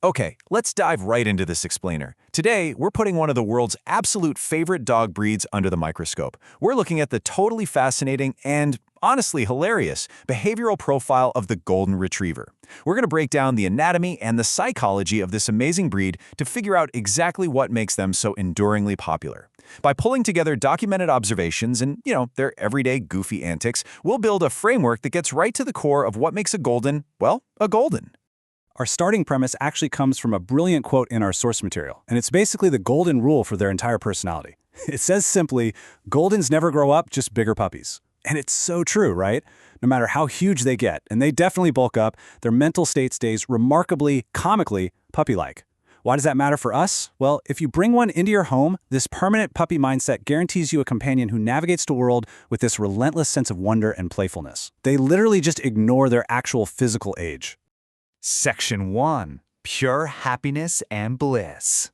Okay, let's dive right into this explainer. Today, we're putting one of the world's absolute favorite dog breeds under the microscope. We're looking at the totally fascinating and, honestly, hilarious behavioral profile of the Golden Retriever. We're going to break down the anatomy and the psychology of this amazing breed to figure out exactly what makes them so enduringly popular. By pulling together documented observations and, their everyday goofy antics, we'll build a framework that gets right to the core of what makes a golden, well, a golden. Our starting premise actually comes from a brilliant quote in our source material, and it's basically the golden rule for their entire personality. It says simply, Goldens never grow up, just bigger puppies. And it's so true, right? No matter how huge they get, and they definitely bulk up, their mental state stays remarkably, comically, puppy-like. Why does that matter for us? Well, if you bring one into your home, this permanent puppy mindset guarantees you a companion who navigates the world with this relentless sense of wonder and playfulness. They literally just ignore their actual physical age. Section 1. Pure happiness and bliss.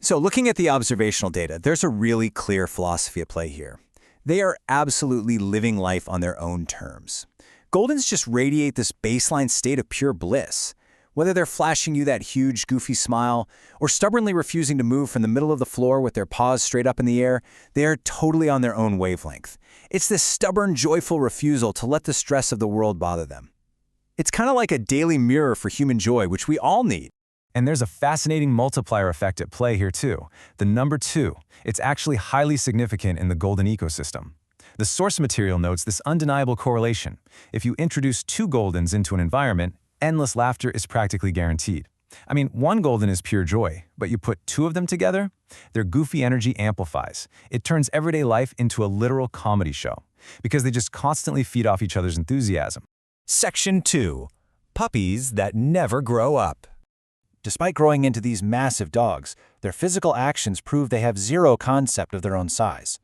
So looking at the observational data, there's a really clear philosophy at play here. They are absolutely living life on their own terms. Goldens just radiate this baseline state of pure bliss. Whether they're flashing you that huge, goofy smile or stubbornly refusing to move from the middle of the floor with their paws straight up in the air, they are totally on their own wavelength. It's this stubborn, joyful refusal to let the stress of the world bother them. It's kind of like a daily mirror for human joy, which we all need. And there's a fascinating multiplier effect at play here too. The number 2. It's actually highly significant in the golden ecosystem. The source material notes this undeniable correlation. If you introduce 2 goldens into an environment, endless laughter is practically guaranteed. I mean, one golden is pure joy, but you put 2 of them together, their goofy energy amplifies. It turns everyday life into a literal comedy show, because they just constantly feed off each other's enthusiasm. Section 2. Puppies that never grow up. Despite growing into these massive dogs, their physical actions prove they have zero concept of their own size.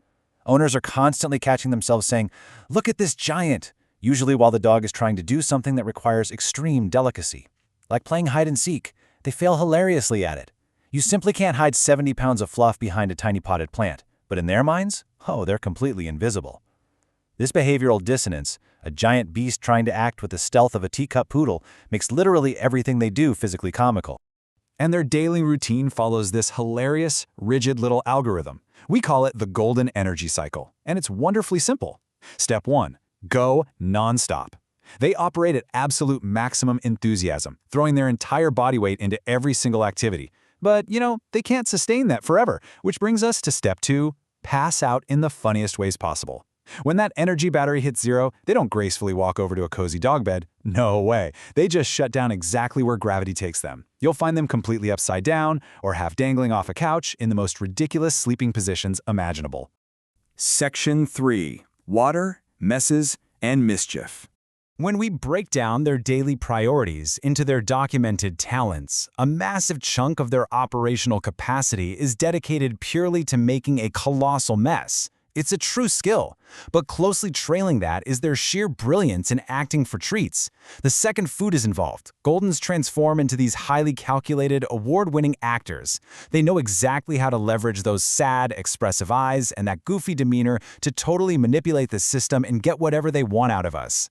Owners are constantly catching themselves saying, "Look at this giant," usually while the dog is trying to do something that requires extreme delicacy. Like playing hide and seek, they fail hilariously at it. You simply can't hide 70 pounds of fluff behind a tiny potted plant, but in their minds, they're completely invisible. This behavioral dissonance, a giant beast trying to act with the stealth of a teacup poodle, makes literally everything they do physically comical. And their daily routine follows this hilarious, rigid little algorithm. We call it the golden energy cycle, and it's wonderfully simple. Step 1. Go nonstop. They operate at absolute maximum enthusiasm, throwing their entire body weight into every single activity. But, they can't sustain that forever, which brings us to step 2. Pass out in the funniest ways possible. When that energy battery hits 0, they don't gracefully walk over to a cozy dog bed. No way. They just shut down exactly where gravity takes them. You'll find them completely upside down or half dangling off a couch in the most ridiculous sleeping positions imaginable. Section 3. Water, messes, and mischief. When we break down their daily priorities into their documented talents, a massive chunk of their operational capacity is dedicated purely to making a colossal mess. It's a true skill, but closely trailing that is their sheer brilliance in acting for treats. The second food is involved. Goldens transform into these highly calculated, award-winning actors. They know exactly how to leverage those sad, expressive eyes and that goofy demeanor to totally manipulate the system and get whatever they want out of us.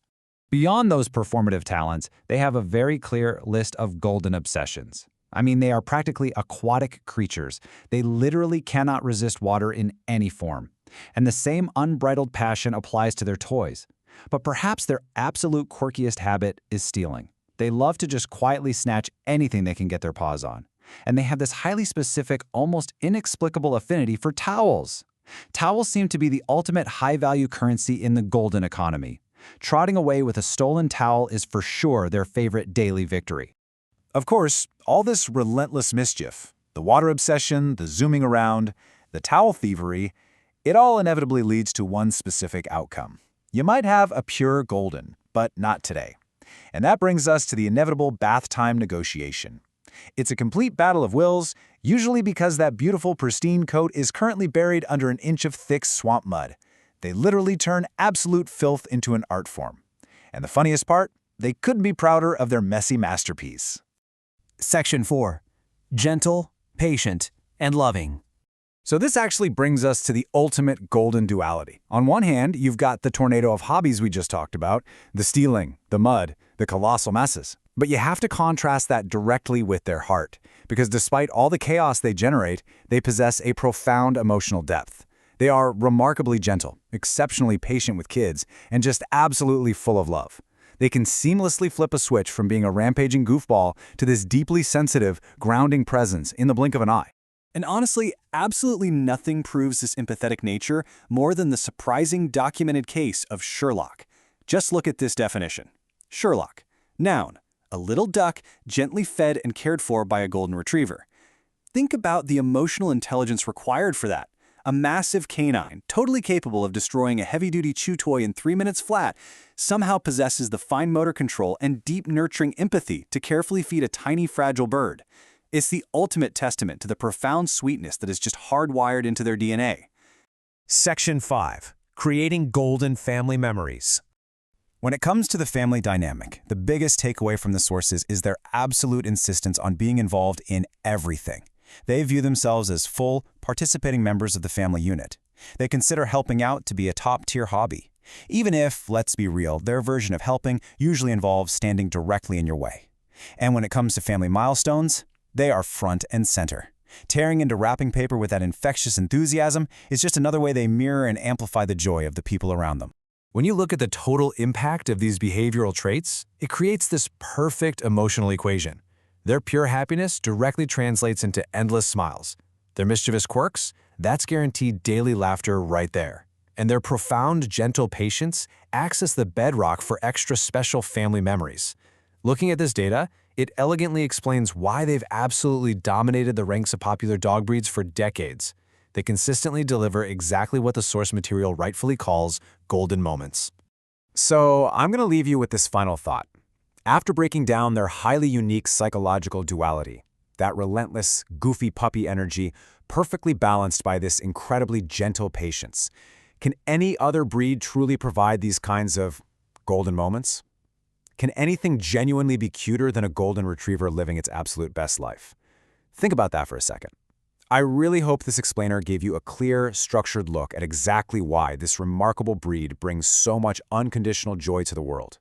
Beyond those performative talents, they have a very clear list of golden obsessions. I mean, they are practically aquatic creatures. They literally cannot resist water in any form. And the same unbridled passion applies to their toys. But perhaps their absolute quirkiest habit is stealing. They love to just quietly snatch anything they can get their paws on. And they have this highly specific, almost inexplicable affinity for towels. Towels seem to be the ultimate high-value currency in the golden economy. Trotting away with a stolen towel is for sure their favorite daily victory. Of course, all this relentless mischief, the water obsession, the zooming around, the towel thievery, it all inevitably leads to one specific outcome. You might have a pure golden, but not today. And that brings us to the inevitable bath time negotiation. It's a complete battle of wills, usually because that beautiful, pristine coat is currently buried under an inch of thick swamp mud. They literally turn absolute filth into an art form. And the funniest part? They couldn't be prouder of their messy masterpiece. Section 4. Gentle, patient, and loving. So this actually brings us to the ultimate golden duality. On one hand, you've got the tornado of hobbies we just talked about, the stealing, the mud, the colossal messes. But you have to contrast that directly with their heart, because despite all the chaos they generate, they possess a profound emotional depth. They are remarkably gentle, exceptionally patient with kids, and just absolutely full of love. They can seamlessly flip a switch from being a rampaging goofball to this deeply sensitive, grounding presence in the blink of an eye. And honestly, absolutely nothing proves this empathetic nature more than the surprising documented case of Sherlock. Just look at this definition. Sherlock. Noun. A little duck gently fed and cared for by a golden retriever. Think about the emotional intelligence required for that. A massive canine, totally capable of destroying a heavy-duty chew toy in 3 minutes flat, somehow possesses the fine motor control and deep nurturing empathy to carefully feed a tiny fragile bird. It's the ultimate testament to the profound sweetness that is just hardwired into their DNA. Section 5. Creating golden family memories. When it comes to the family dynamic, the biggest takeaway from the sources is their absolute insistence on being involved in everything. They view themselves as full, participating members of the family unit. They consider helping out to be a top-tier hobby, even if, let's be real, their version of helping usually involves standing directly in your way. And when it comes to family milestones, they are front and center. Tearing into wrapping paper with that infectious enthusiasm is just another way they mirror and amplify the joy of the people around them. When you look at the total impact of these behavioral traits, it creates this perfect emotional equation. Their pure happiness directly translates into endless smiles. Their mischievous quirks, that's guaranteed daily laughter right there. And their profound, gentle patience acts as the bedrock for extra special family memories. Looking at this data, it elegantly explains why they've absolutely dominated the ranks of popular dog breeds for decades. They consistently deliver exactly what the source material rightfully calls golden moments. So I'm going to leave you with this final thought. After breaking down their highly unique psychological duality, that relentless, goofy puppy energy perfectly balanced by this incredibly gentle patience, can any other breed truly provide these kinds of golden moments? Can anything genuinely be cuter than a golden retriever living its absolute best life? Think about that for a second. I really hope this explainer gave you a clear, structured look at exactly why this remarkable breed brings so much unconditional joy to the world.